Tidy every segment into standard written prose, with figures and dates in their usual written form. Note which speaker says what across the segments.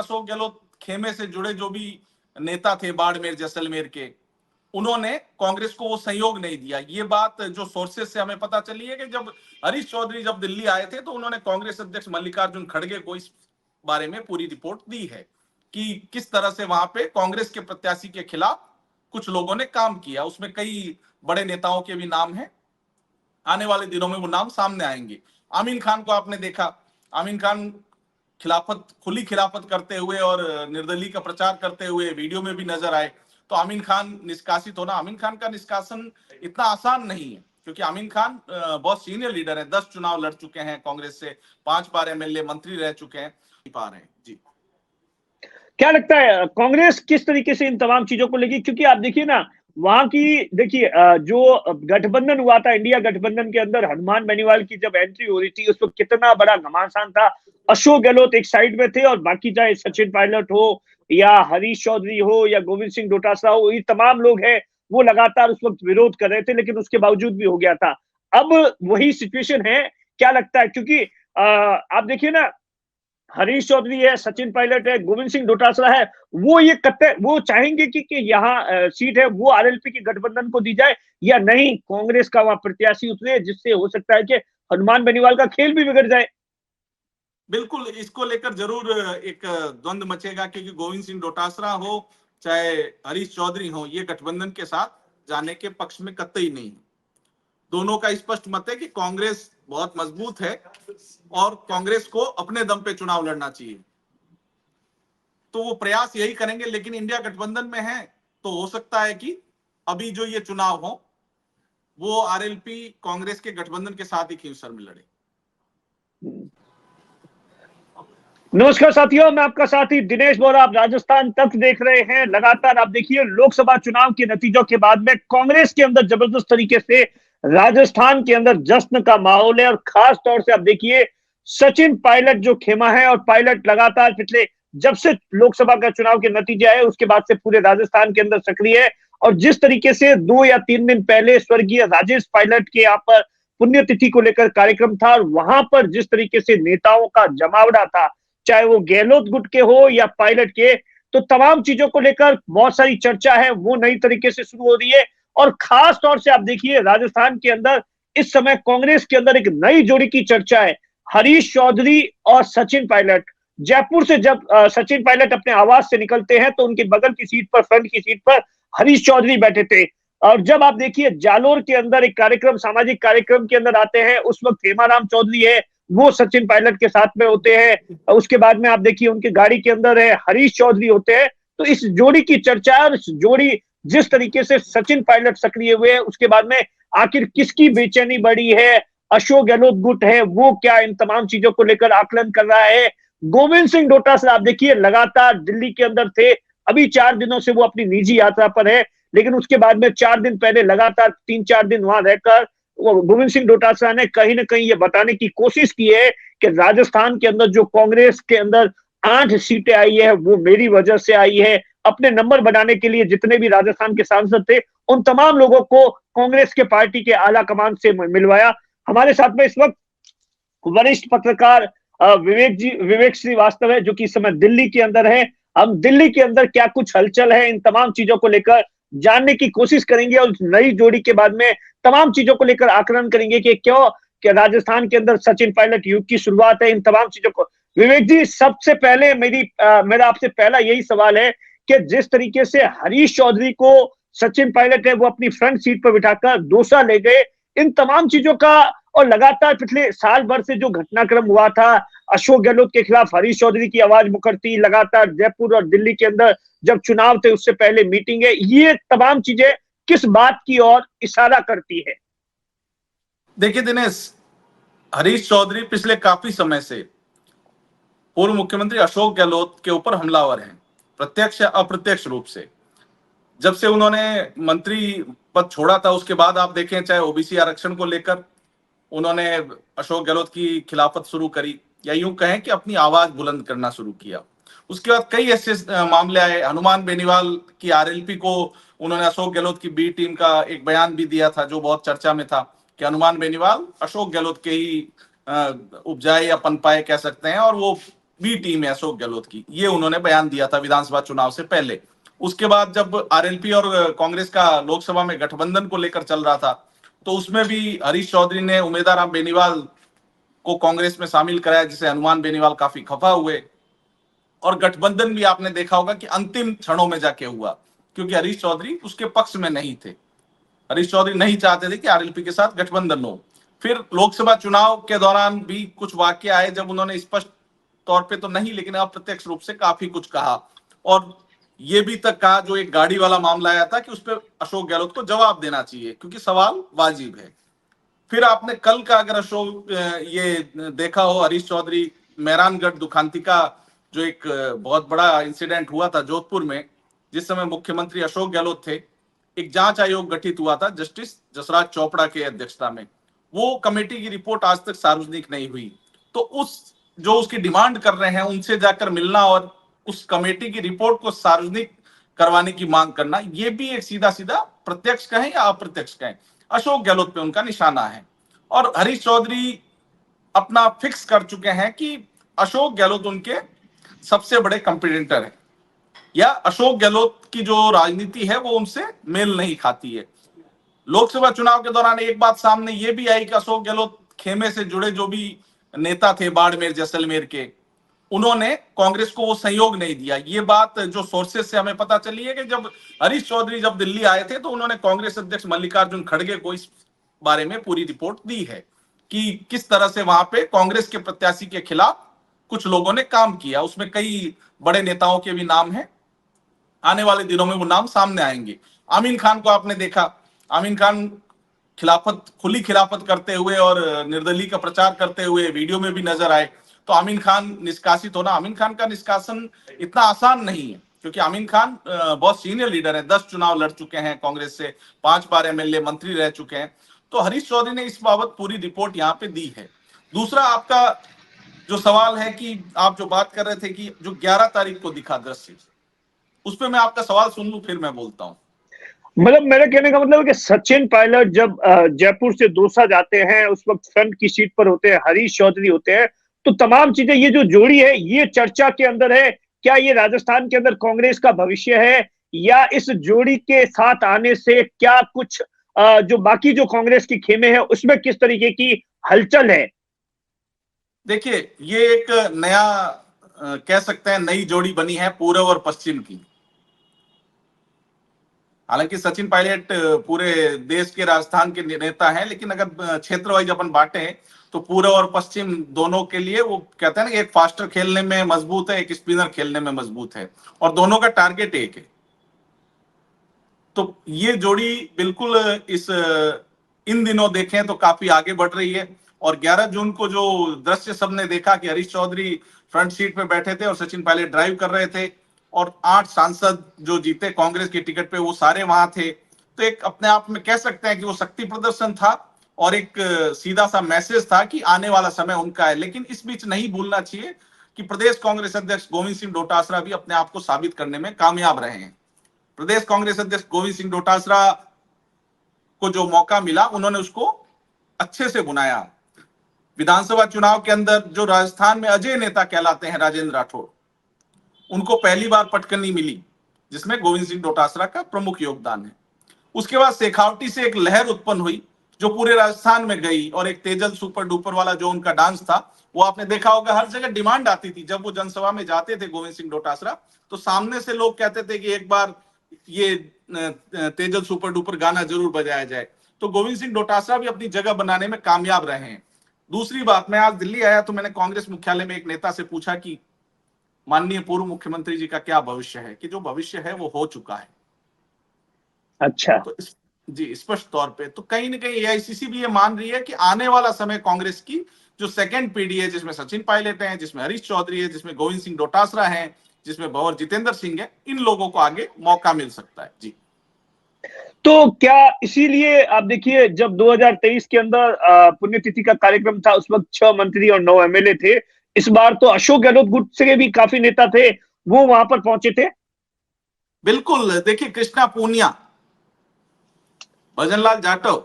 Speaker 1: अशोक गहलोत खेमे से जुड़े जो भी नेता थे बाड़मेर जैसलमेर के, उन्होंने कांग्रेस को वो सहयोग नहीं दिया। ये बात जो सोर्सेस से हमें पता चली है कि जब हरीश चौधरी जब दिल्ली आए थे तो उन्होंने कांग्रेस अध्यक्ष मल्लिकार्जुन खड़गे को इस बारे में पूरी रिपोर्ट दी है कि किस तरह से वहां पे कांग्रेस के प्रत्याशी के खिलाफ कुछ लोगों ने काम किया। उसमें कई बड़े नेताओं के भी नाम हैं, आने वाले दिनों में वो नाम सामने आएंगे। आमीन खान को आपने देखा, आमीन खान खुली खिलाफत करते हुए और निर्दलीय का प्रचार करते हुए वीडियो में भी नजर आए। तो आमीन खान निष्कासित होना, आमीन खान का निष्कासन इतना आसान नहीं है, क्योंकि आमीन खान बहुत सीनियर लीडर है, 10 चुनाव लड़ चुके हैं कांग्रेस से, 5 बार एमएलए मंत्री रह चुके हैं, पा रहे हैं जी।
Speaker 2: क्या लगता है कांग्रेस किस तरीके से इन तमाम चीजों को लेगी? क्योंकि आप देखिए ना, वहां की देखिए जो गठबंधन हुआ था, इंडिया गठबंधन के अंदर हनुमान बेनीवाल की जब एंट्री हो रही थी, उस वक्त कितना बड़ा घमासान था। अशोक गहलोत एक साइड में थे और बाकी चाहे सचिन पायलट हो या हरीश चौधरी हो या गोविंद सिंह डोटासरा हो, ये तमाम लोग हैं वो लगातार उस वक्त विरोध कर रहे थे, लेकिन उसके बावजूद भी हो गया था। अब वही सिचुएशन है, क्या लगता है? क्योंकि आप देखिए ना, हरीश चौधरी है, सचिन पायलट है, गोविंद सिंह डोटासरा है, वो चाहेंगे कि यहाँ सीट है वो आरएलपी की गठबंधन को दी जाए या नहीं, कांग्रेस का वहां प्रत्याशी उतरे, जिससे हो सकता है कि हनुमान बेनीवाल का खेल भी बिगड़ जाए।
Speaker 1: बिल्कुल, इसको लेकर जरूर एक द्वंद मचेगा, क्योंकि गोविंद सिंह डोटासरा हो चाहे हरीश चौधरी हो, ये गठबंधन के साथ जाने के पक्ष में कतई नहीं। दोनों का स्पष्ट मत है कि कांग्रेस बहुत मजबूत है और कांग्रेस को अपने दम पे चुनाव लड़ना चाहिए, तो वो प्रयास यही करेंगे। लेकिन इंडिया गठबंधन में है तो हो सकता है कि अभी जो ये चुनाव हो वो आरएलपी कांग्रेस के गठबंधन के साथ ही खींवसर में लड़े।
Speaker 2: नमस्कार साथियों, मैं आपका साथी दिनेश बोरा। आप राजस्थान तक देख रहे हैं। लगातार आप देखिए, लोकसभा चुनाव के नतीजों के बाद में कांग्रेस के अंदर जबरदस्त तरीके से राजस्थान के अंदर जश्न का माहौल है, और खास तौर से आप देखिए सचिन पायलट जो खेमा है, और पायलट लगातार पिछले जब से लोकसभा का चुनाव के नतीजे आए उसके बाद से पूरे राजस्थान के अंदर सक्रिय है। और जिस तरीके से 2 या 3 दिन पहले स्वर्गीय राजेश पायलट के यहाँ पर पुण्यतिथि को लेकर कार्यक्रम था, और वहां पर जिस तरीके से नेताओं का जमावड़ा था, चाहे वो गहलोत गुट के हो या पायलट के, तो तमाम चीजों को लेकर बहुत सारी चर्चा है वो नई तरीके से शुरू हो रही है। और खास तौर से आप देखिए राजस्थान के अंदर इस समय कांग्रेस के अंदर एक नई जोड़ी की चर्चा है, हरीश चौधरी और सचिन पायलट। जयपुर से जब सचिन पायलट अपने आवास से निकलते हैं तो उनके बगल की सीट पर, फ्रंट की सीट पर हरीश चौधरी बैठे थे। और जब आप देखिए जालोर के अंदर एक कार्यक्रम, सामाजिक कार्यक्रम के अंदर आते हैं, उस वक्त हेमाराम चौधरी है वो सचिन पायलट के साथ में होते हैं। उसके बाद में आप देखिए उनकी गाड़ी के अंदर है हरीश चौधरी होते हैं। तो इस जोड़ी की चर्चा, और इस जोड़ी जिस तरीके से सचिन पायलट सक्रिय हुए हैं, उसके बाद में आखिर किसकी बेचैनी बढ़ी है, अशोक गहलोत गुट है वो क्या इन तमाम चीजों को लेकर आकलन कर रहा है। गोविंद सिंह डोटासरा आप देखिए लगातार दिल्ली के अंदर थे, अभी 4 दिनों से वो अपनी निजी यात्रा पर है, लेकिन उसके बाद में 4 दिन पहले लगातार 3-4 दिन वहां रहकर गोविंद सिंह डोटासरा ने कहीं ना कहीं ये बताने की कोशिश की है कि राजस्थान के अंदर जो कांग्रेस के अंदर 8 सीटें आई है वो मेरी वजह से आई है। अपने नंबर बनाने के लिए जितने भी राजस्थान के सांसद थे उन तमाम लोगों को कांग्रेस के पार्टी के आला कमान से मिलवाया। हमारे साथ में इस वक्त वरिष्ठ पत्रकार विवेक श्रीवास्तव है, जो कि इस समय दिल्ली के अंदर है। हम दिल्ली के अंदर क्या कुछ हलचल है इन तमाम चीजों को लेकर जानने की कोशिश करेंगे, और नई जोड़ी के बाद में तमाम चीजों को लेकर आकलन करेंगे कि क्यों कि राजस्थान के अंदर सचिन पायलट युग की शुरुआत है। इन तमाम चीजों को विवेक जी, सबसे पहले मेरा आपसे पहला यही सवाल है कि जिस तरीके से हरीश चौधरी को सचिन पायलट है वो अपनी फ्रंट सीट पर बिठाकर दोसा ले गए, इन तमाम चीजों का, और लगातार पिछले साल भर से जो घटनाक्रम हुआ था, अशोक गहलोत के खिलाफ हरीश चौधरी की आवाज मुखरती, लगातार जयपुर और दिल्ली के अंदर जब चुनाव थे उससे पहले मीटिंग है, ये तमाम चीजें किस बात की ओर इशारा करती है?
Speaker 1: देखिए दिनेश, हरीश चौधरी पिछले काफी समय से पूर्व मुख्यमंत्री अशोक गहलोत के ऊपर हमलावर हैं, प्रत्यक्ष या अप्रत्यक्ष रूप से। जब से उन्होंने मंत्री पद छोड़ा था उसके बाद आप देखें, चाहे ओबीसी आरक्षण को लेकर उन्होंने अशोक गहलोत की खिलाफत शुरू करी, या यूं कहें कि अपनी आवाज बुलंद करना शुरू किया। उसके बाद कई ऐसे मामले आए, हनुमान बेनीवाल की आरएलपी को उन्होंने अशोक गहलोत की बी टीम का एक बयान भी दिया था जो बहुत चर्चा में था कि हनुमान बेनीवाल अशोक गहलोत के ही उपजाए या पनपाए कह सकते हैं, और वो बी टीम है अशोक गहलोत की, ये उन्होंने बयान दिया था विधानसभा चुनाव से पहले। उसके बाद जब आरएलपी और कांग्रेस का लोकसभा में गठबंधन को लेकर चल रहा था, तो उसमें भी हरीश चौधरी ने उमेदवार राम बेनीवाल को कांग्रेस में शामिल कराया, जिसे हनुमान बेनीवाल काफी खफा हुए। और गठबंधन भी आपने देखा होगा कि अंतिम क्षणों में जाके हुआ, क्योंकि हरीश चौधरी उसके पक्ष में नहीं थे। हरीश चौधरी नहीं चाहते थे कि आरएलपी के साथ गठबंधन हो। फिर लोकसभा चुनाव के दौरान भी कुछ वाक्य आए जब उन्होंने स्पष्ट तौर पे तो नहीं, लेकिन अप्रत्यक्ष रूप से काफी कुछ कहा, और ये भी तक कहा, जो एक गाड़ी वाला मामला आया था, कि उस पर अशोक गहलोत को जवाब देना चाहिए क्योंकि सवाल वाजिब है। फिर आपने कल का अगर अशोक ये देखा हो, हरीश चौधरी मेहरानगढ़ दुखांती का जो एक बहुत बड़ा इंसिडेंट हुआ था जोधपुर में, जिस समय मुख्यमंत्री अशोक गहलोत थे, एक जांच आयोग गठित हुआ था जस्टिस जसराज चोपड़ा के अध्यक्षता में। वो कमेटी की रिपोर्ट आज तक सार्वजनिक नहीं हुई। तो उस जो उसकी डिमांड कर रहे हैं उनसे जाकर मिलना और उस कमेटी की रिपोर्ट को सार्वजनिक करवाने की मांग करना, ये भी एक सीधा सीधा प्रत्यक्ष कहें या अप्रत्यक्ष कहें, अशोक गहलोत पे उनका निशाना है। और हरीश चौधरी अपना फिक्स कर चुके हैं कि अशोक गहलोत उनके सबसे बड़े कंपिटिटर है, या अशोक गहलोत की जो राजनीति है वो उनसे मेल नहीं खाती है। लोकसभा चुनाव के दौरान एक बात सामने ये भी आई कि अशोक गहलोत खेमे से जुड़े जो भी नेता थे बाड़मेर जैसलमेर के, उन्होंने कांग्रेस को वो सहयोग नहीं दिया। ये बात जो सोर्सेस से हमें पता चली है कि जब हरीश चौधरी जब दिल्ली आए थे तो उन्होंने कांग्रेस अध्यक्ष मल्लिकार्जुन खड़गे को इस बारे में पूरी रिपोर्ट दी है कि किस तरह से वहां पे कांग्रेस के प्रत्याशी के खिलाफ कुछ लोगों ने काम किया। उसमें कई बड़े नेताओं के भी नाम हैं, आने वाले दिनों में वो नाम सामने आएंगे। आमीन खान को आपने देखा, आमीन खान खुली खिलाफत करते हुए और निर्दलीय का प्रचार करते हुए वीडियो में भी नजर आए। तो आमीन खान निष्कासित होना, आमीन खान का निष्कासन इतना आसान नहीं है, क्योंकि आमीन खान बहुत सीनियर लीडर है, 10 चुनाव लड़ चुके हैं कांग्रेस से, 5 बार एमएलए मंत्री रह चुके हैं। तो हरीश चौधरी ने इस बाबत पूरी रिपोर्ट यहाँ पे दी है। दूसरा आपका जो सवाल है कि आप जो बात कर रहे थे कि जो 11 तारीख को दिखा दृश्य, उस पर मैं आपका सवाल सुन लूं फिर मैं बोलता हूं।
Speaker 2: मतलब मेरे कहने का मतलब है कि सचिन पायलट जब जयपुर से दौसा जाते हैं, उस वक्त फ्रंट की सीट पर होते हैं, हरीश चौधरी होते हैं, तो तमाम चीजें, ये जो जोड़ी है ये चर्चा के अंदर है। क्या ये राजस्थान के अंदर कांग्रेस का भविष्य है, या इस जोड़ी के साथ आने से क्या कुछ जो बाकी जो कांग्रेस की खेमे हैं उसमें किस तरीके की हलचल है?
Speaker 1: देखिए, ये एक नया कह सकते हैं नई जोड़ी बनी है पूर्व और पश्चिम की। हालांकि सचिन पायलट पूरे देश के राजस्थान के नेता हैं, लेकिन अगर क्षेत्र वाइज अपन बांटे तो पूर्व और पश्चिम दोनों के लिए वो कहते हैं ना, एक फास्टर खेलने में मजबूत है, एक स्पिनर खेलने में मजबूत है, और दोनों का टारगेट एक है। तो ये जोड़ी बिल्कुल इन दिनों देखें तो काफी आगे बढ़ रही है। और 11 जून को जो दृश्य सबने देखा कि हरीश चौधरी फ्रंट सीट पे बैठे थे और सचिन पायलट ड्राइव कर रहे थे, और 8 सांसद जो जीते कांग्रेस की टिकट पे वो सारे वहां थे, तो एक अपने आप में कह सकते हैं कि वो शक्ति प्रदर्शन था और एक सीधा सा मैसेज था कि आने वाला समय उनका है। लेकिन इस बीच नहीं भूलना चाहिए कि प्रदेश कांग्रेस अध्यक्ष गोविंद सिंह डोटासरा भी अपने आप को साबित करने में कामयाब रहे हैं। प्रदेश कांग्रेस अध्यक्ष गोविंद सिंह डोटासरा को जो मौका मिला उन्होंने उसको अच्छे से बुनाया। विधानसभा चुनाव के अंदर जो राजस्थान में अजय नेता कहलाते हैं राजेंद्र राठौड़, उनको पहली बार पटकनी मिली, जिसमें गोविंद सिंह डोटासरा का प्रमुख योगदान है। उसके बाद शेखावटी से एक लहर उत्पन्न हुई जो पूरे राजस्थान में गई, और एक तेजल सुपर डुपर वाला जो उनका डांस था वो आपने देखा होगा, हर जगह डिमांड आती थी। जब वो जनसभा में जाते थे गोविंद सिंह डोटासरा, तो सामने से लोग कहते थे कि एक बार ये तेजल सुपर डुपर गाना जरूर बजाया जाए। तो गोविंद सिंह डोटासरा भी अपनी जगह बनाने में कामयाब रहे हैं। दूसरी बात, मैं आज दिल्ली आया तो मैंने कांग्रेस मुख्यालय में एक नेता से पूछा कि माननीय पूर्व मुख्यमंत्री जी का क्या भविष्य है, कि जो भविष्य है वो हो चुका है।
Speaker 2: अच्छा,
Speaker 1: तो जी स्पष्ट तौर पे तो कहीं ना कहीं एआईसीसी भी ये मान रही है कि आने वाला समय कांग्रेस की जो सेकंड पीढ़ी है, जिसमें सचिन पायलट है, जिसमें हरीश चौधरी है, जिसमें गोविंद सिंह डोटासरा है, जिसमें भंवर जितेंद्र सिंह है, इन लोगों को आगे मौका मिल सकता है। जी,
Speaker 2: तो क्या इसीलिए आप देखिए, जब 2023 के अंदर पुण्यतिथि का कार्यक्रम था, उस वक्त 6 मंत्री और 9 एमएलए थे। इस बार तो अशोक गहलोत गुट से भी काफी नेता थे, वो वहां पर पहुंचे थे।
Speaker 1: बिल्कुल। देखिए, कृष्णा पूनिया, भजनलाल जाटव,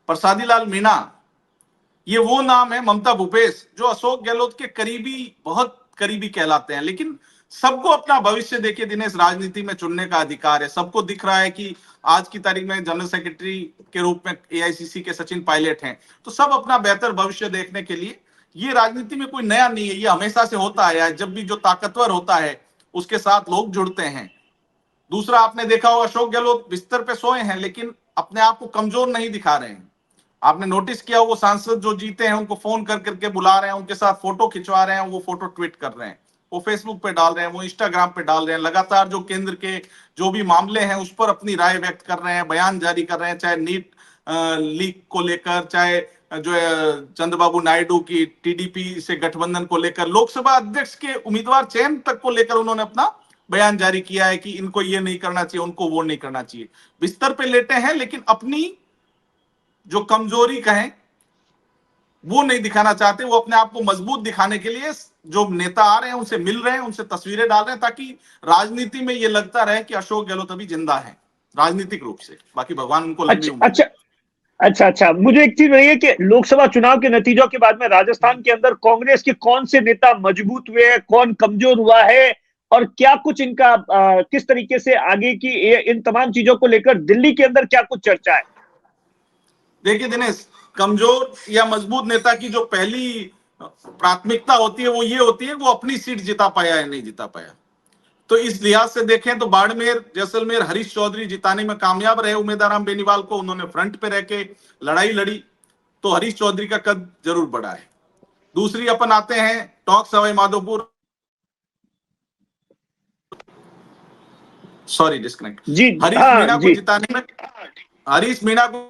Speaker 1: प्रसादी लाल मीणा, ये वो नाम है ममता भूपेश जो अशोक गहलोत के करीबी, बहुत करीबी कहलाते हैं। लेकिन सबको अपना भविष्य देखिए दिनेश, राजनीति में चुनने का अधिकार है। सबको दिख रहा है कि आज की तारीख में जनरल सेक्रेटरी के रूप में एआईसीसी के सचिन पायलट हैं, तो सब अपना बेहतर भविष्य देखने के लिए, ये राजनीति में कोई नया नहीं है, ये हमेशा से होता आया है। जब भी जो ताकतवर होता है उसके साथ लोग जुड़ते हैं। दूसरा, आपने देखा होगा अशोक गहलोत बिस्तर पे सोए हैं लेकिन अपने आप को कमजोर नहीं दिखा रहे हैं। आपने नोटिस किया, वो सांसद जो जीते हैं उनको फोन कर करके बुला रहे हैं, उनके साथ फोटो खिंचवा रहे हैं, वो फोटो ट्वीट कर रहे हैं, वो फेसबुक पे डाल रहे हैं, वो इंस्टाग्राम पे डाल रहे हैं, लगातार जो केंद्र के जो भी मामले हैं उस पर अपनी राय व्यक्त कर रहे हैं, बयान जारी कर रहे हैं, चाहे नीट लीक को लेकर, चाहे जो चंद्रबाबू नायडू की टीडीपी से गठबंधन को लेकर, लोकसभा अध्यक्ष के उम्मीदवार चयन तक को लेकर उन्होंने अपना बयान जारी किया है कि इनको ये नहीं करना चाहिए, उनको वो नहीं करना चाहिए। बिस्तर पे लेटे हैं लेकिन अपनी जो कमजोरी कहें वो नहीं दिखाना चाहते। वो अपने आप को मजबूत दिखाने के लिए जो नेता आ रहे हैं उनसे मिल रहे हैं, उनसे तस्वीरें डाल रहे हैं, ताकि राजनीति में ये लगता रहे कि अशोक गहलोत अभी जिंदा है राजनीतिक रूप से। बाकी भगवान उनको लंबी उम्र
Speaker 2: अच्छा अच्छा अच्छा, मुझे एक चीज बताइए कि लोकसभा चुनाव के नतीजों के बाद में राजस्थान के अंदर कांग्रेस के कौन से नेता मजबूत हुए हैं, कौन कमजोर हुआ है, और क्या कुछ इनका किस तरीके से आगे की इन तमाम चीजों को लेकर दिल्ली के अंदर क्या कुछ चर्चा है?
Speaker 1: देखिए दिनेश, कमजोर या मजबूत नेता की जो पहली प्राथमिकता होती है वो ये होती है वो अपनी सीट जिता पाया या नहीं जिता पाया। तो इस लिहाज से देखें तो बाड़मेर, जैसलमेर हरीश चौधरी जिताने में कामयाब रहे उमेदवार बेनीवाल को, उन्होंने फ्रंट पे रह के लड़ाई लड़ी, तो हरीश चौधरी का कद जरूर बढ़ा है। दूसरी अपन आते हैं टोंक सवाई माधोपुर, सॉरी डिस्कनेक्ट,
Speaker 2: जी
Speaker 1: हरीश
Speaker 2: हाँ
Speaker 1: मीणा को
Speaker 2: जी।
Speaker 1: जिताने में, हरीश मीणा को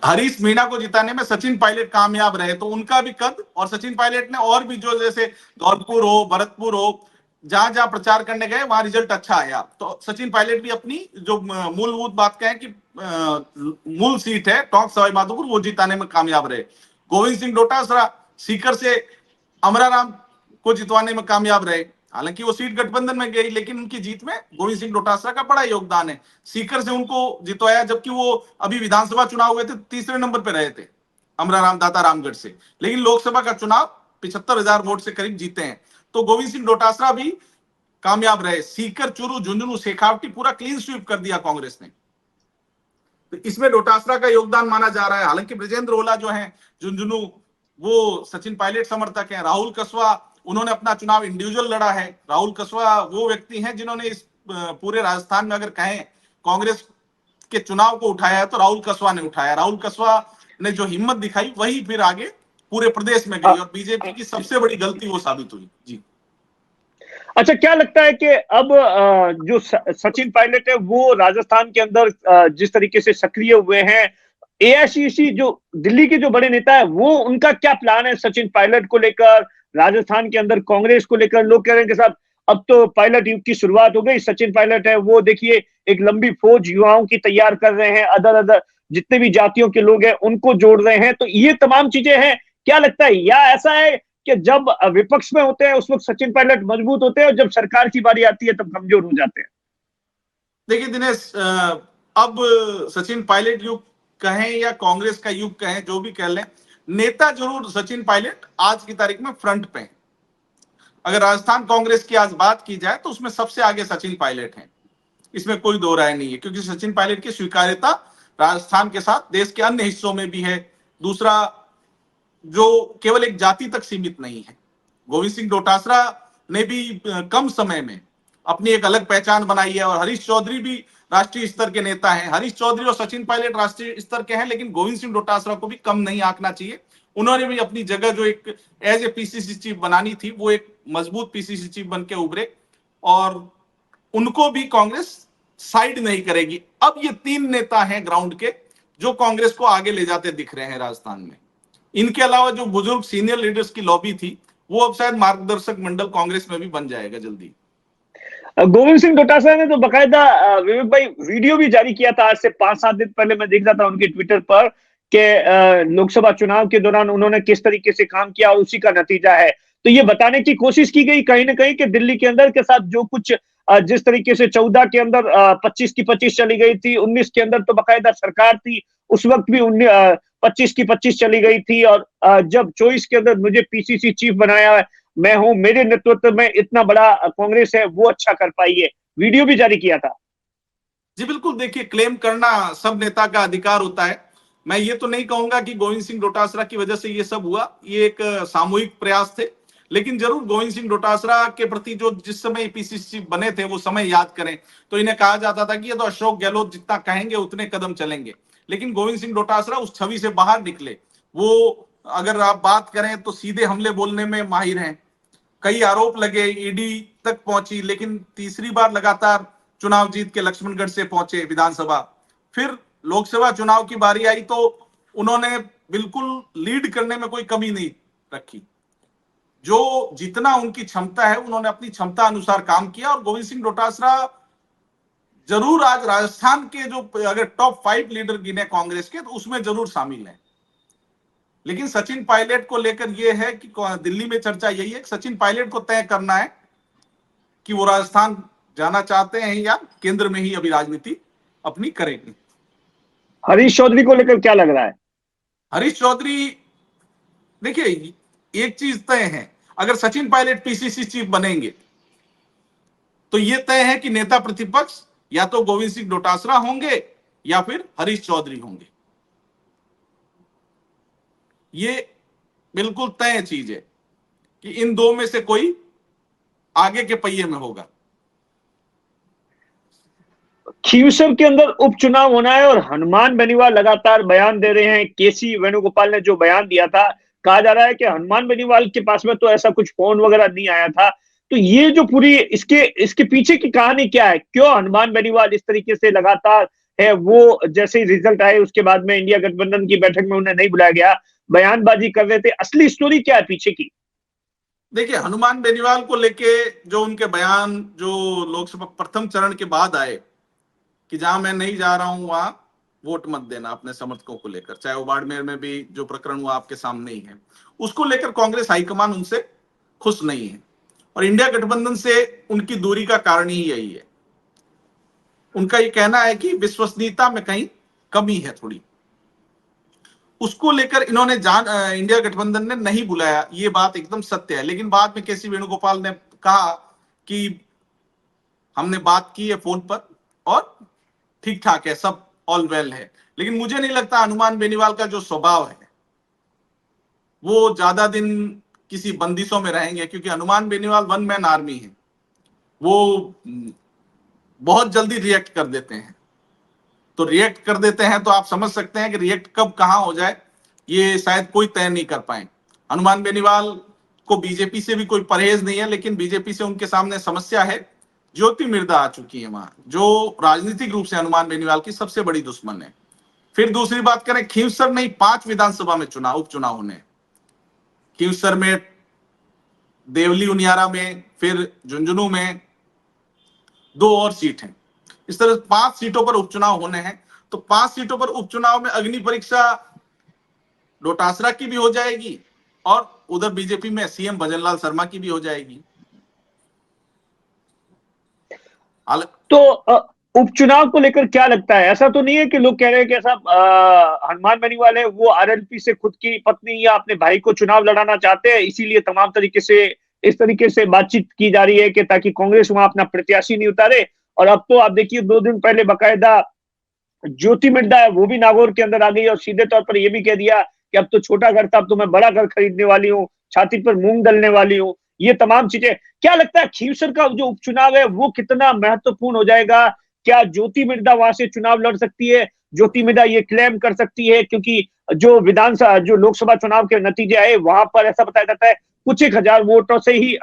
Speaker 1: हरीश मीणा को जिताने में सचिन पायलट कामयाब रहे, तो उनका भी कद, और सचिन पायलट ने और भी जो जैसे धौलपुर हो, भरतपुर हो, जहां जहां प्रचार करने गए वहां रिजल्ट अच्छा आया। तो सचिन पायलट भी अपनी जो मूलभूत बात कहें कि मूल सीट है टोंक सवाई माधोपुर, वो जिताने में कामयाब रहे। गोविंद सिंह डोटासरा सीकर से अमराराम को जितवाने में कामयाब रहे। हालांकि वो सीट गठबंधन में गई लेकिन उनकी जीत में गोविंद सिंह डोटासरा का बड़ा योगदान है। सीकर से उनको जितवाया, जबकि वो अभी विधानसभा चुनाव हुए थे तीसरे नंबर पर रहे थे अमराराम दाता रामगढ़ से, लेकिन लोकसभा का चुनाव 75,000 वोट से करीब जीते हैं। तो गोविंद सिंह डोटासरा भी कामयाब रहे। सीकर, चुरू, झुंझुनू, शेखावटी पूरा क्लीन स्वीप कर दिया कांग्रेस ने, तो इसमें डोटासरा का योगदान माना जा रहा है। हालांकि ब्रजेंद्र ओला जो है झुंझुनू, वो सचिन पायलट समर्थक हैं। राहुल कसवा, उन्होंने अपना चुनाव इंडिविजुअल लड़ा है। राहुल कसवा वो व्यक्ति हैं जिन्होंने इस पूरे राजस्थान में अगर कहें कांग्रेस के चुनाव को उठाया है तो राहुल कसवा ने उठाया। राहुल कसवा ने जो हिम्मत दिखाई वही फिर आगे पूरे प्रदेश में गई, और बीजेपी की सबसे बड़ी गलती वो साबित हुई। जी
Speaker 2: अच्छा, क्या लगता है कि अब जो सचिन पायलट है वो राजस्थान के अंदर जिस तरीके से सक्रिय हुए हैं, एआईसीसी जो दिल्ली के जो बड़े नेता है वो उनका क्या प्लान है सचिन पायलट को लेकर, राजस्थान के अंदर कांग्रेस को लेकर? लोग कह रहे हैं कि साहब अब तो पायलट युग की शुरुआत हो गई, सचिन पायलट है वो देखिए एक लंबी फौज युवाओं की तैयार कर रहे हैं, अदर अदर जितने भी जातियों के लोग हैं उनको जोड़ रहे हैं, तो ये तमाम चीजें हैं। क्या लगता है, या ऐसा है कि जब विपक्ष में होते हैं उस वक्त सचिन पायलट मजबूत होते हैं और जब सरकार की बारी आती है तब कमजोर हो जाते हैं?
Speaker 1: देखिए दिनेश, अब सचिन पायलट युग कहें या कांग्रेस का युग कहें, जो भी कह लें, नेता जरूर सचिन पायलट आज की तारीख में फ्रंट पे हैं। अगर राजस्थान कांग्रेस की आज बात की जाए तो उसमें सबसे आगे सचिन पायलट हैं, इसमें कोई दो राय नहीं है, क्योंकि सचिन पायलट की स्वीकार्यता राजस्थान के साथ देश के अन्य हिस्सों में भी है। दूसरा, जो केवल एक जाति तक सीमित नहीं है। गोविंद सिंह डोटासरा ने भी कम समय में अपनी एक अलग पहचान बनाई है, और हरीश चौधरी भी राष्ट्रीय स्तर के नेता हैं। हरीश चौधरी और सचिन पायलट राष्ट्रीय स्तर के हैं, लेकिन गोविंद सिंह डोटासरा को भी कम नहीं आंकना चाहिए। उन्होंने भी अपनी जगह जो एक एज ए पीसीसी चीफ बनानी थी, वो एक मजबूत पीसीसी चीफ बन के उभरे, और उनको भी कांग्रेस साइड नहीं करेगी। अब ये तीन नेता हैं ग्राउंड के जो कांग्रेस को आगे ले जाते दिख रहे हैं राजस्थान में। इनके अलावा जो बुजुर्ग सीनियर लीडर्स की लॉबी थी, वो अब शायद मार्गदर्शक मंडल कांग्रेस में भी बन जाएगा जल्दी।
Speaker 2: गोविंद सिंह डोटासरा ने तो बकायदा विवेक भाई वीडियो भी जारी किया था आज से 5-7 दिन पहले, मैं देख रहा था उनके ट्विटर पर कि लोकसभा चुनाव के दौरान उन्होंने किस तरीके से काम किया और उसी का नतीजा है। तो ये बताने की कोशिश की गई कहीं ना कहीं कि दिल्ली के अंदर के साथ जो कुछ जिस तरीके से 14 के अंदर 25 की 25 चली गई थी, 19 के अंदर तो बाकायदा सरकार थी, उस वक्त भी 25 की 25 चली गई थी। और जब 24 के अंदर मुझे पीसीसी चीफ बनाया है, मैं हूं, मेरे नेतृत्व में इतना बड़ा कांग्रेस है, वो अच्छा कर पाई है। वीडियो भी जारी किया था।
Speaker 1: जी बिल्कुल, देखिए क्लेम करना सब नेता का अधिकार होता है। मैं ये तो नहीं कहूंगा कि गोविंद सिंह डोटासरा की वजह से ये सब हुआ, ये एक सामूहिक प्रयास थे। लेकिन जरूर गोविंद सिंह डोटासरा के प्रति जो जिस समय पीसीसी बने थे वो समय याद करें तो इन्हें कहा जाता था कि ये तो अशोक गहलोत जितना कहेंगे उतने कदम चलेंगे। लेकिन गोविंद सिंह डोटासरा उस छवि से बाहर निकले। वो अगर आप बात करें तो सीधे हमले बोलने में माहिर हैं। कई आरोप लगे, ईडी तक पहुंची, लेकिन तीसरी बार लगातार चुनाव जीत के लक्ष्मणगढ़ से पहुंचे विधानसभा। फिर लोकसभा चुनाव की बारी आई तो उन्होंने बिल्कुल लीड करने में कोई कमी नहीं रखी। जो जितना उनकी क्षमता है उन्होंने अपनी क्षमता अनुसार काम किया। और गोविंद सिंह डोटासरा जरूर आज राजस्थान के जो अगर टॉप 5 लीडर गिने कांग्रेस के तो उसमें जरूर शामिल है। लेकिन सचिन पायलट को लेकर यह है कि दिल्ली में चर्चा यही है कि सचिन पायलट को तय करना है कि वो राजस्थान जाना चाहते हैं या केंद्र में ही अभी राजनीति अपनी करेंगे।
Speaker 2: हरीश चौधरी को लेकर क्या लग रहा है?
Speaker 1: हरीश चौधरी, देखिए एक चीज तय है, अगर सचिन पायलट पीसीसी चीफ बनेंगे तो यह तय है कि नेता प्रतिपक्ष या तो गोविंद सिंह डोटासरा होंगे या फिर हरीश चौधरी होंगे। ये बिल्कुल तय चीज है कि इन दो में से कोई आगे के पहिए में होगा।
Speaker 2: खींवसर के अंदर उपचुनाव होना है और हनुमान बेनीवाल लगातार बयान दे रहे हैं। केसी वेणुगोपाल ने जो बयान दिया था, कहा जा रहा है कि हनुमान बेनीवाल के पास में तो ऐसा कुछ फोन वगैरह नहीं आया था। तो ये जो पूरी इसके पीछे की कहानी क्या है? क्यों हनुमान बेनीवाल इस तरीके से लगातार है? वो जैसे ही रिजल्ट आए उसके बाद में इंडिया गठबंधन की बैठक में उन्हें नहीं बुलाया गया, बयानबाजी कर रहे थे। असली स्टोरी क्या है पीछे की?
Speaker 1: देखिए हनुमान बेनीवाल को लेके जो उनके बयान जो लोकसभा प्रथम चरण के बाद आए कि जहां मैं नहीं जा रहा हूं वहां वोट मत देना अपने समर्थकों को लेकर, चाहे वो बाड़मेर में भी जो प्रकरण हुआ आपके सामने ही है, उसको लेकर कांग्रेस हाईकमान उनसे खुश नहीं है। और इंडिया गठबंधन से उनकी दूरी का कारण ही यही है। उनका ये कहना है कि विश्वसनीयता में कहीं कमी है थोड़ी, उसको लेकर इन्होंने इंडिया गठबंधन ने नहीं बुलाया। ये बात एकदम सत्य है। लेकिन बाद में केसी वेणुगोपाल ने कहा कि हमने बात की है फोन पर और ठीक ठाक है, सब ऑल वेल है। लेकिन मुझे नहीं लगता हनुमान बेनीवाल का जो स्वभाव है वो ज्यादा दिन किसी बंदिशों में रहेंगे, क्योंकि Hanuman Beniwal one man army है। वो बहुत जल्दी रिएक्ट कर देते हैं। तो रिएक्ट कर देते हैं तो आप समझ सकते हैं कि रिएक्ट कब कहां हो जाए ये शायद कोई तय नहीं कर पाए। हनुमान बेनीवाल को बीजेपी से भी कोई परहेज नहीं है, लेकिन बीजेपी से उनके सामने समस्या है। ज्योति मिर्धा आ चुकी है वहां, जो राजनीतिक रूप से हनुमान बेनीवाल की सबसे बड़ी दुश्मन है। फिर दूसरी बात करें, खींवसर नहीं 5 विधानसभा में उपचुनाव होने। खींवसर में, देवली उनियारा में, फिर झुंझुनू में 2 और सीट हैं। इस तरह 5 सीटों पर उपचुनाव होने हैं। तो 5 सीटों पर उपचुनाव में अग्नि परीक्षा डोटासरा की भी हो जाएगी और उधर बीजेपी में सीएम भजनलाल शर्मा की भी हो जाएगी।
Speaker 2: तो उपचुनाव को लेकर क्या लगता है? ऐसा तो नहीं है कि लोग कह रहे हैं कि ऐसा हनुमान बेनीवाल है वो आरएलपी से खुद की पत्नी या अपने भाई को चुनाव लड़ाना चाहते हैं, इसीलिए तमाम तरीके से इस तरीके से बातचीत की जा रही है कि ताकि कांग्रेस वहां अपना प्रत्याशी नहीं उतारे। और अब तो आप देखिए 2 दिन पहले बाकायदा ज्योति मिर्धा है वो भी नागौर के अंदर आ गई और सीधे तौर पर यह भी कह दिया कि अब तो छोटा घर था, अब तो मैं बड़ा घर खरीदने वाली हूँ, छाती पर मूंग डलने वाली हूँ। ये तमाम चीजें, क्या लगता है खींवसर का जो उपचुनाव है वो कितना महत्वपूर्ण हो जाएगा? क्या ज्योति मिर्धा वहां से चुनाव लड़ सकती है? ज्योति मिर्धा ये क्लेम कर सकती है, क्योंकि जो विधानसभा जो लोकसभा चुनाव के नतीजे आए वहां पर ऐसा बताया जाता है कुछ 1000 वोटों से ही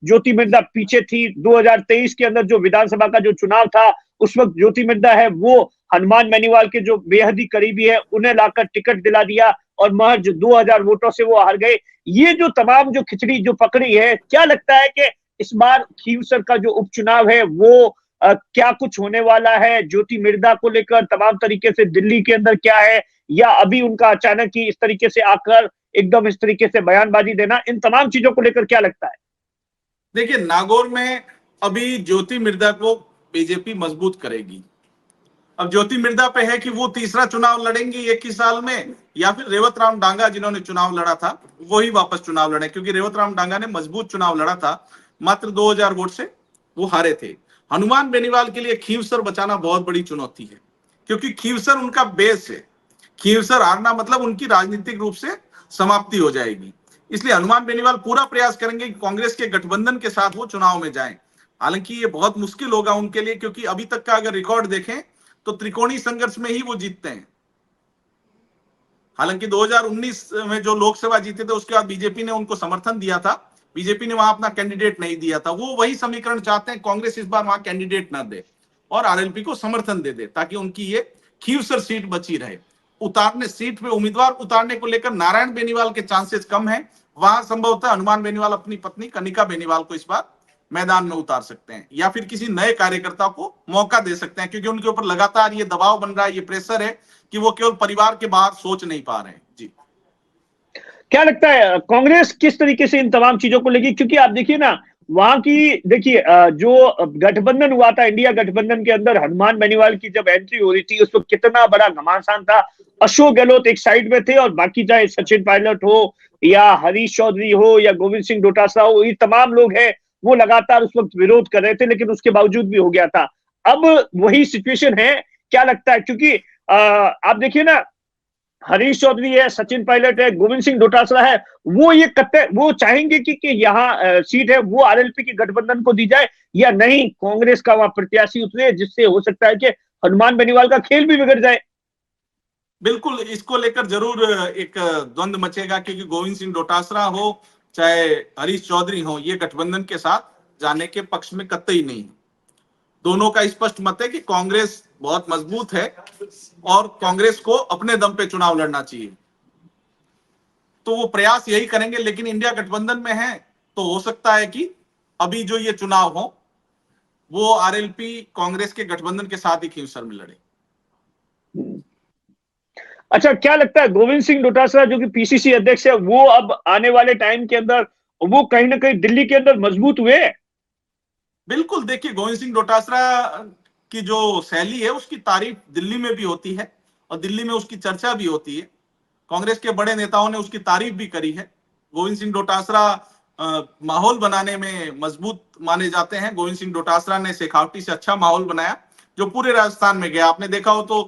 Speaker 2: ज्योति मिर्धा पीछे थी। 2023 के अंदर जो विधानसभा का जो चुनाव था उस वक्त ज्योति मिर्धा है वो हनुमान बेनीवाल के जो बेहद ही करीबी है उन्हें लाकर टिकट दिला दिया और महज 2000 वोटों से वो हार गए। ये जो तमाम जो खिचड़ी जो पकड़ी है, क्या लगता है कि इस बार खींवसर का जो उपचुनाव है वो क्या कुछ होने वाला है? ज्योति मिर्धा को लेकर तमाम तरीके से दिल्ली के अंदर क्या है, या अभी उनका अचानक ही इस तरीके से आकर एकदम इस तरीके से बयानबाजी देना, इन तमाम चीजों को लेकर क्या लगता है?
Speaker 1: देखिए नागौर में अभी ज्योति मिर्धा को बीजेपी मजबूत करेगी। अब ज्योति मिर्धा पे है कि वो तीसरा चुनाव लड़ेंगे 21 साल में, या फिर रेवत राम डांगा जिन्होंने चुनाव लड़ा था वही वापस चुनाव लड़े, क्योंकि रेवत राम डांगा ने मजबूत चुनाव लड़ा था, मात्र 2000 वोट से वो हारे थे। हनुमान बेनीवाल के लिए खींवसर बचाना बहुत बड़ी चुनौती है, क्योंकि खींवसर उनका बेस है। खींवसर हारना मतलब उनकी राजनीतिक रूप से समाप्ति हो जाएगी। इसलिए हनुमान बेनीवाल पूरा प्रयास करेंगे कि कांग्रेस के गठबंधन के साथ वो चुनाव में जाएं। हालांकि ये बहुत मुश्किल होगा उनके लिए, क्योंकि अभी तक का अगर रिकॉर्ड देखें तो त्रिकोणीय संघर्ष में ही वो जीतते हैं। हालांकि 2019 में जो लोकसभा जीते थे उसके बाद बीजेपी ने उनको समर्थन दिया था, बीजेपी ने वहां अपना कैंडिडेट नहीं दिया था। वो वही समीकरण चाहते हैं, कांग्रेस इस बार वहां कैंडिडेट ना दे और आरएलपी को समर्थन दे दे, ताकि उनकी ये खींवसर सीट बची रहे। उतारने सीट पे उम्मीदवार उतारने को लेकर नारायण बेनीवाल के चांसेस कम है, वहां संभवतः हनुमान बेनीवाल अपनी पत्नी कनिका बेनीवाल को इस बार मैदान में उतार सकते हैं, या फिर किसी नए कार्यकर्ता को मौका दे सकते हैं, क्योंकि उनके ऊपर लगातार ये दबाव बन रहा है, ये प्रेशर है कि वो केवल परिवार के बाहर सोच नहीं पा रहे हैं। जी,
Speaker 2: क्या लगता है कांग्रेस किस तरीके से इन तमाम चीजों को लेगी? क्योंकि आप देखिए ना, वहां की देखिए जो गठबंधन हुआ था, इंडिया गठबंधन के अंदर हनुमान बेनीवाल की जब एंट्री हो रही थी उस वक्त कितना बड़ा घमासान था। अशोक गहलोत एक साइड में थे और बाकी चाहे सचिन पायलट हो या हरीश चौधरी हो या गोविंद सिंह डोटासरा हो, ये तमाम लोग हैं वो लगातार उस वक्त विरोध कर रहे थे, लेकिन उसके बावजूद भी हो गया था। अब वही सिचुएशन है, क्या लगता है? क्योंकि आप देखिए ना, हरीश चौधरी है, सचिन पायलट है, गोविंद सिंह डोटासरा है, वो ये कत्ते वो चाहेंगे कि यहाँ सीट है वो आरएलपी के गठबंधन को दी जाए, या नहीं कांग्रेस का वहां प्रत्याशी उतरे, जिससे हो सकता है कि हनुमान बेनीवाल का खेल भी बिगड़ जाए।
Speaker 1: बिल्कुल इसको लेकर जरूर एक द्वंद मचेगा, क्योंकि गोविंद सिंह डोटासरा हो चाहे हरीश चौधरी हो, ये गठबंधन के साथ जाने के पक्ष में कतई नहीं। दोनों का स्पष्ट मत है कि कांग्रेस बहुत मजबूत है और कांग्रेस को अपने दम पे चुनाव लड़ना चाहिए, तो वो प्रयास यही करेंगे। लेकिन इंडिया गठबंधन में है तो हो सकता है कि अभी जो ये चुनाव हो वो आरएलपी कांग्रेस के गठबंधन के साथ ही खींवसर में लड़े।
Speaker 2: अच्छा, क्या लगता है गोविंद सिंह डोटासरा जो कि पीसीसी अध्यक्ष है, वो अब आने वाले टाइम के अंदर वो कहीं ना कहीं दिल्ली के अंदर मजबूत हुए?
Speaker 1: बिल्कुल, देखिए गोविंद सिंह डोटासरा की जो शैली है उसकी तारीफ दिल्ली में भी होती है और दिल्ली में उसकी चर्चा भी होती है। कांग्रेस के बड़े नेताओं ने उसकी तारीफ भी करी है। गोविंद सिंह डोटासरा माहौल बनाने में मजबूत माने जाते हैं। गोविंद सिंह डोटासरा ने शेखावटी से अच्छा माहौल बनाया जो पूरे राजस्थान में गया। आपने देखा हो तो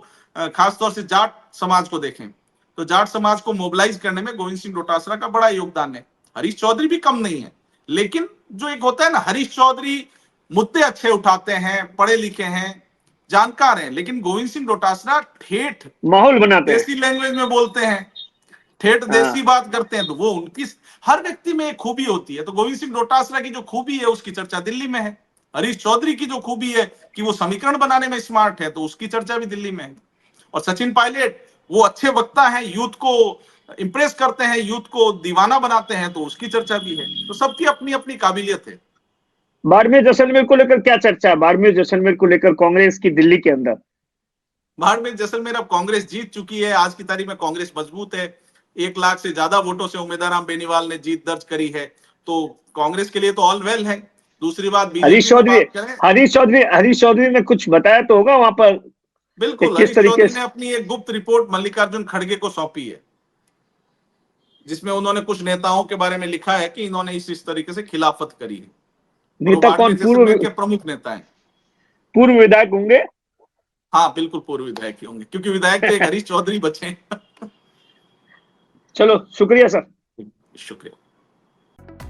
Speaker 1: खासतौर से जाट समाज को देखें तो जाट समाज को मोबिलाइज करने में गोविंद सिंह डोटासरा का बड़ा योगदान है। हरीश चौधरी भी कम नहीं है, लेकिन जो एक होता है ना, हरीश चौधरी मुद्दे अच्छे उठाते हैं, पढ़े लिखे हैं, जानकार हैं, लेकिन गोविंद सिंह डोटासरा ठेठ
Speaker 2: माहौल बनाते हैं,
Speaker 1: देसी लैंग्वेज में बोलते हैं, ठेठ देसी बात करते हैं, तो वो उनकी हर व्यक्ति में एक खूबी होती है। तो गोविंद सिंह डोटासरा की जो खूबी है उसकी चर्चा दिल्ली में है। हरीश चौधरी की जो खूबी है कि वो समीकरण बनाने में स्मार्ट है, तो उसकी चर्चा भी दिल्ली में है। और सचिन पायलट वो अच्छे वक्ता हैं, यूथ को इंप्रेस करते हैं, यूथ को दीवाना बनाते हैं, तो उसकी चर्चा भी है। तो सबकी अपनी अपनी काबिलियत है।
Speaker 2: बाड़मेर जैसलमेर को लेकर क्या चर्चा है? बाड़मेर जैसलमेर को लेकर कांग्रेस की दिल्ली के अंदर?
Speaker 1: बाड़मेर जैसलमेर अब कांग्रेस जीत चुकी है। आज की तारीख में कांग्रेस मजबूत है। 1 लाख से ज्यादा वोटों से उम्मीदवार बेनीवाल ने जीत दर्ज करी है, तो कांग्रेस के लिए तो ऑल वेल है। दूसरी बात
Speaker 2: हरीश
Speaker 1: बीजेपी में
Speaker 2: चौधरी
Speaker 1: बात करें,
Speaker 2: हरीश चौधरी ने कुछ बताया तो होगा वहां पर कि
Speaker 1: बिल्कुल
Speaker 2: किस
Speaker 1: हरीश
Speaker 2: तरीके
Speaker 1: चौधरी ने
Speaker 2: से?
Speaker 1: अपनी एक गुप्त रिपोर्ट मल्लिकार्जुन खड़गे को सौंपी है, जिसमें उन्होंने कुछ नेताओं के बारे में लिखा है कि इन्होंने इस तरीके से खिलाफत करी है। और वो
Speaker 2: नेता कौन?
Speaker 1: बाड़मेर जैसलमेर के प्रमुख नेता हैं।
Speaker 2: पूर्व विधायक होंगे?
Speaker 1: हाँ बिल्कुल पूर्व विधायक ही होंगे, क्योंकि विधायक तो एक हरीश चौधरी बचे हैं।
Speaker 2: चलो, शुक्रिया सर।
Speaker 1: शुक्रिया।